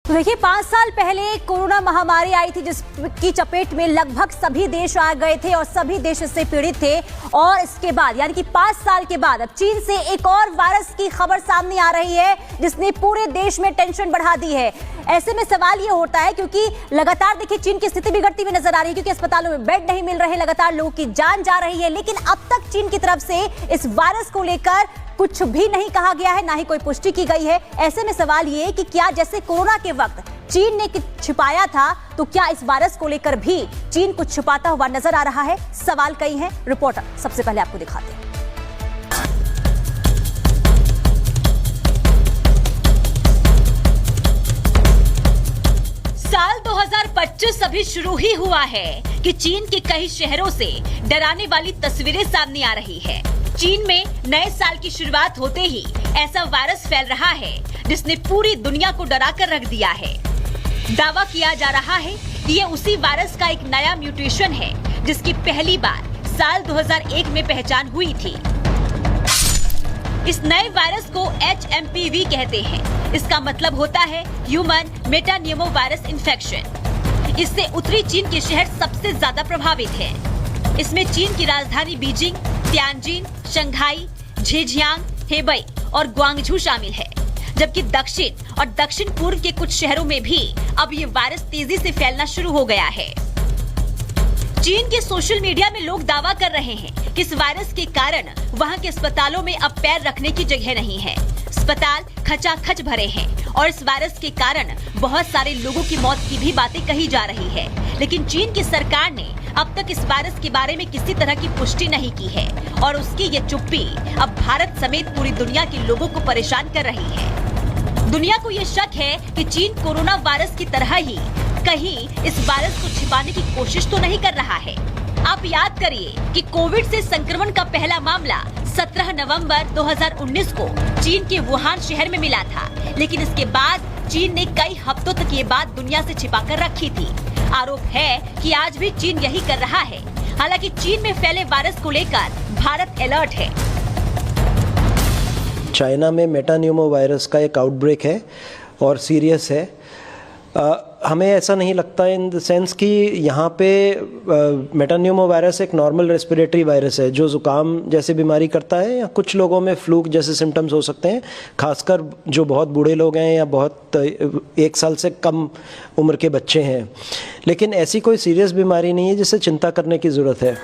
तो देखिए 5 साल पहले कोरोना महामारी आई थी जिसकी चपेट में लगभग सभी देश आ गए थे और सभी देश इससे पीड़ित थे। और इसके बाद यानी कि 5 साल के बाद अब चीन से एक और वायरस की खबर सामने आ रही है जिसने पूरे देश में टेंशन बढ़ा दी है। ऐसे में सवाल ये होता है क्योंकि लगातार देखिए चीन की स्थिति बिगड़ती हुई नजर आ रही है क्योंकि अस्पतालों में बेड नहीं मिल रहे, लगातार लोगों की जान जा रही है, लेकिन अब तक चीन की तरफ से इस वायरस को लेकर कुछ भी नहीं कहा गया है, ना ही कोई पुष्टि की गई है। ऐसे में सवाल ये कि क्या जैसे कोरोना के वक्त चीन ने छिपाया था तो क्या इस वायरस को लेकर भी चीन कुछ छिपाता हुआ नजर आ रहा है? सवाल कई हैं, रिपोर्टर सबसे पहले आपको दिखाते हैं। साल 2025 अभी शुरू ही हुआ है कि चीन के कई शहरों से डराने वाली तस्वीरें सामने आ रही है। चीन में नए साल की शुरुआत होते ही ऐसा वायरस फैल रहा है जिसने पूरी दुनिया को डरा कर रख दिया है। दावा किया जा रहा है कि ये उसी वायरस का एक नया म्यूटेशन है जिसकी पहली बार साल 2001 में पहचान हुई थी। इस नए वायरस को HMPV कहते हैं। इसका मतलब होता है ह्यूमन मेटानिमो वायरस इन्फेक्शन। इससे उत्तरी चीन के शहर सबसे ज्यादा प्रभावित हैं। इसमें चीन की राजधानी Beijing, Tianjin, Shanghai, Zhejiang, Hebei और ग्वांगझू शामिल है, जबकि दक्षिण और दक्षिण पूर्व के कुछ शहरों में भी अब ये वायरस तेजी से फैलना शुरू हो गया है। चीन के सोशल मीडिया में लोग दावा कर रहे हैं कि इस वायरस के कारण वहां के अस्पतालों में अब पैर रखने की जगह नहीं है। अस्पताल खचाखच भरे हैं और इस वायरस के कारण बहुत सारे लोगों की मौत की भी बातें कही जा रही है, लेकिन चीन की सरकार ने अब तक इस वायरस के बारे में किसी तरह की पुष्टि नहीं की है और उसकी ये चुप्पी अब भारत समेत पूरी दुनिया के लोगों को परेशान कर रही है। दुनिया को ये शक है कि चीन कोरोना वायरस की तरह ही कहीं इस वायरस को छिपाने की कोशिश तो नहीं कर रहा है। आप याद करिए कि कोविड से संक्रमण का पहला मामला 17 नवंबर 2019 को चीन के वुहान शहर में मिला था, लेकिन इसके बाद चीन ने कई हफ्तों तक ये बात दुनिया से छिपाकर रखी थी। आरोप है कि आज भी चीन यही कर रहा है। हालांकि चीन में फैले वायरस को लेकर भारत अलर्ट है। चाइना में मेटानिमो वायरस का एक आउटब्रेक है और सीरियस है। हमें ऐसा नहीं लगता इन द सेंस कि यहाँ पे मेटानिमो वायरस एक नॉर्मल रेस्पिरेटरी वायरस है जो ज़ुकाम जैसे बीमारी करता है या कुछ लोगों में फ्लूक जैसे सिम्टम्स हो सकते हैं, खासकर जो बहुत बूढ़े लोग हैं या बहुत 1 साल से कम उम्र के बच्चे हैं। लेकिन ऐसी कोई सीरियस बीमारी नहीं है जिससे चिंता करने की ज़रूरत है।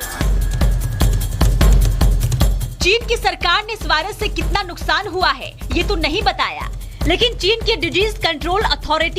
चीन की सरकार ने इस वायरस से कितना नुकसान हुआ है ये तो नहीं बताया, लेकिन चीन की डिजीज कंट्रोल अथॉरिटी